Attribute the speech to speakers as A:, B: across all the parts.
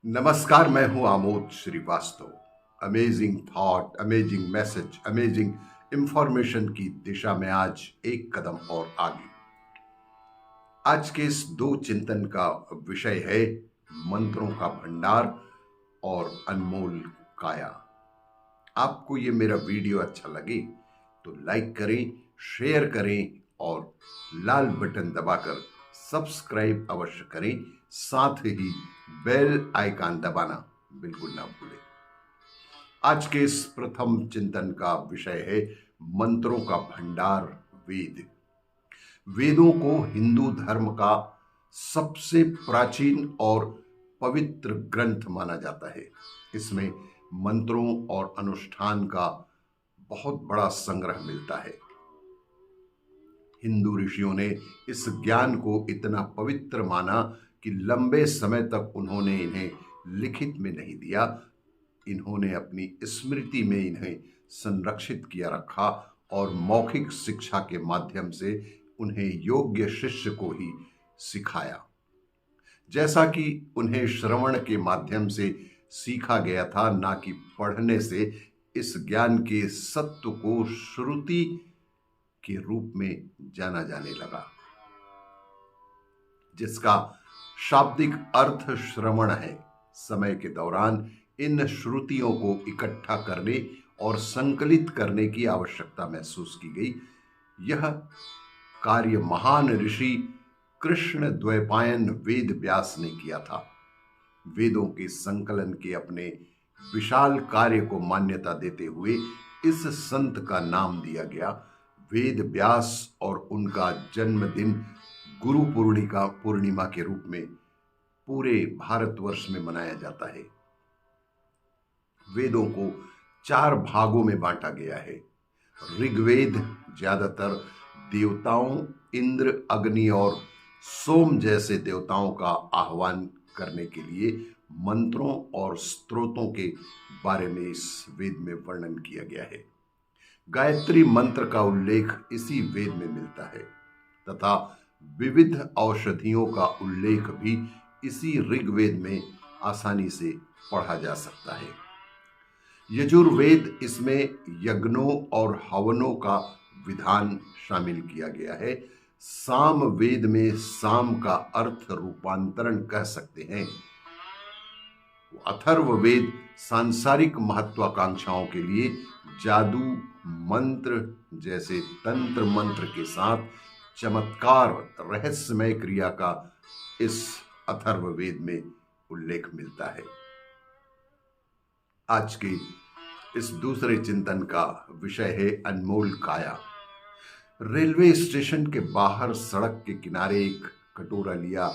A: नमस्कार, मैं हूं Amod Srivastava. Amazing thought, amazing message, amazing information की दिशा में आज एक कदम और आगे। आज के इस दो चिंतन का विषय है मंत्रों का भंडार और अनमोल काया। आपको ये मेरा वीडियो अच्छा लगे तो लाइक करें, शेयर करें और लाल बटन दबाकर सब्सक्राइब अवश्य करें। साथ ही बेल आइकन दबाना बिल्कुल ना भूलें। आज के इस प्रथम चिंतन का विषय है मंत्रों का भंडार वेद। वेदों को हिंदू धर्म का सबसे प्राचीन और पवित्र ग्रंथ माना जाता है। इसमें मंत्रों और अनुष्ठान का बहुत बड़ा संग्रह मिलता है। हिंदू ऋषियों ने इस ज्ञान को इतना पवित्र माना कि लंबे समय तक उन्होंने इन्हें लिखित में नहीं दिया। इन्होंने अपनी स्मृति में इन्हें संरक्षित किया रखा और मौखिक शिक्षा के माध्यम से उन्हें योग्य शिष्य को ही सिखाया। जैसा कि उन्हें श्रवण के माध्यम से सीखा गया था, ना कि पढ़ने से, इस ज्ञान के सत्व को श्रुति के रूप में जाना जाने लगा, जिसका शाब्दिक अर्थ श्रवण है। समय के दौरान इन श्रुतियों को इकट्ठा करने और संकलित करने की आवश्यकता महसूस की गई। यह कार्य महान ऋषि कृष्ण द्वैपायन वेद व्यास ने किया था। वेदों के संकलन के अपने विशाल कार्य को मान्यता देते हुए इस संत का नाम दिया गया वेद व्यास, और उनका जन्मदिन गुरु पूर्णिमा के रूप में पूरे भारतवर्ष में मनाया जाता है। वेदों को 4 भागों में बांटा गया है। ऋग्वेद ज्यादातर देवताओं इंद्र, अग्नि और सोम जैसे देवताओं का आह्वान करने के लिए मंत्रों और स्तोत्रों के बारे में इस वेद में वर्णन किया गया है। गायत्री मंत्र का उल्लेख इसी वेद में मिलता है तथा विविध औषधियों का उल्लेख भी इसी ऋग्वेद में आसानी से पढ़ा जा सकता है। यजुर्वेद, इसमें यज्ञों और हवनों का विधान शामिल किया गया है। साम वेद में साम का अर्थ रूपांतरण कह सकते हैं। अथर्ववेद सांसारिक महत्वाकांक्षाओं के लिए जादू मंत्र जैसे तंत्र मंत्र के साथ चमत्कार रहस्यमय क्रिया का इस अथर्ववेद में उल्लेख मिलता है। आज के इस दूसरे चिंतन का विषय है अनमोल काया। रेलवे स्टेशन के बाहर सड़क के किनारे एक कटोरा लिया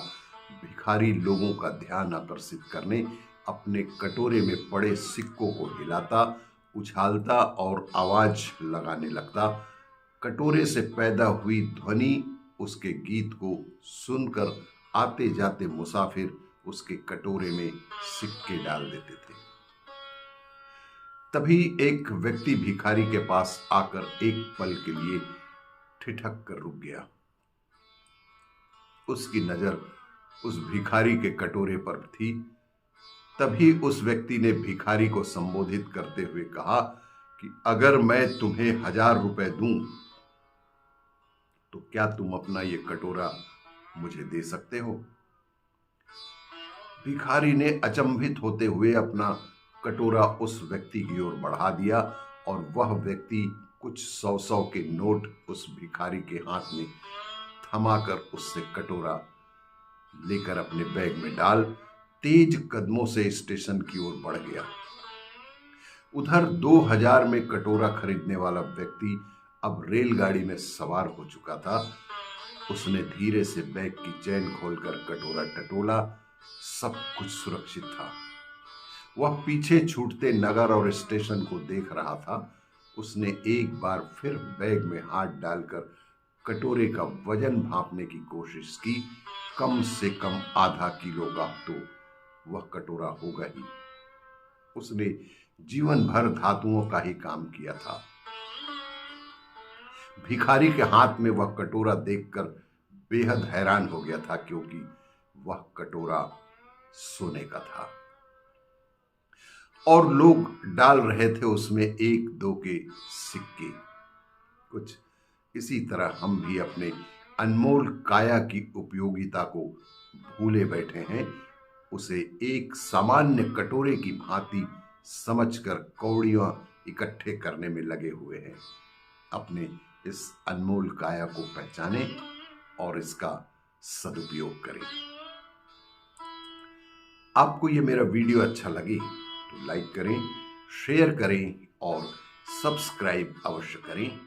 A: भिखारी लोगों का ध्यान आकर्षित करने अपने कटोरे में पड़े सिक्कों को हिलाता, उछालता और आवाज लगाने लगता। कटोरे से पैदा हुई ध्वनि, उसके गीत को सुनकर आते जाते मुसाफिर उसके कटोरे में सिक्के डाल देते थे। तभी एक व्यक्ति भिखारी के पास आकर एक पल के लिए ठिठक कर रुक गया। उसकी नजर उस भिखारी के कटोरे पर थी। तभी उस व्यक्ति ने भिखारी को संबोधित करते हुए कहा कि अगर मैं तुम्हें 1000 रुपए दूं तो क्या तुम अपना ये कटोरा मुझे दे सकते हो? भिखारी ने अचंभित होते हुए अपना कटोरा उस व्यक्ति की ओर बढ़ा दिया और वह व्यक्ति कुछ 100 के नोट उस भिखारी के हाथ में थमाकर उससे कटोरा लेकर अपने बैग में डाल तेज कदमों से स्टेशन की ओर बढ़ गया। उधर 2000 में कटोरा खरीदने वाला व्यक्ति अब रेलगाड़ी में सवार हो चुका था। उसने धीरे से बैग की चेन खोलकर कटोरा टटोला। सब कुछ सुरक्षित था। वह पीछे छूटते नगर और स्टेशन को देख रहा था। उसने एक बार फिर बैग में हाथ डालकर कटोरे का वजन भांपने की कोशिश की। कम से कम आधा किलो का तो वह कटोरा होगा ही। उसने जीवन भर धातुओं का ही काम किया था। भिखारी के हाथ में वह कटोरा देखकर बेहद हैरान हो गया था, क्योंकि वह कटोरा सोने का था। और लोग डाल रहे थे उसमें 1-2 के सिक्के। कुछ इसी तरह हम भी अपने अनमोल काया की उपयोगिता को भूले बैठे हैं, उसे एक सामान्य कटोरे की भांति समझकर कौड़ियां इकट्ठे करने में लगे हुए हैं। अपने इस अनमोल काया को पहचानें और इसका सदुपयोग करें। आपको ये मेरा वीडियो अच्छा लगे तो लाइक करें, शेयर करें और सब्सक्राइब अवश्य करें।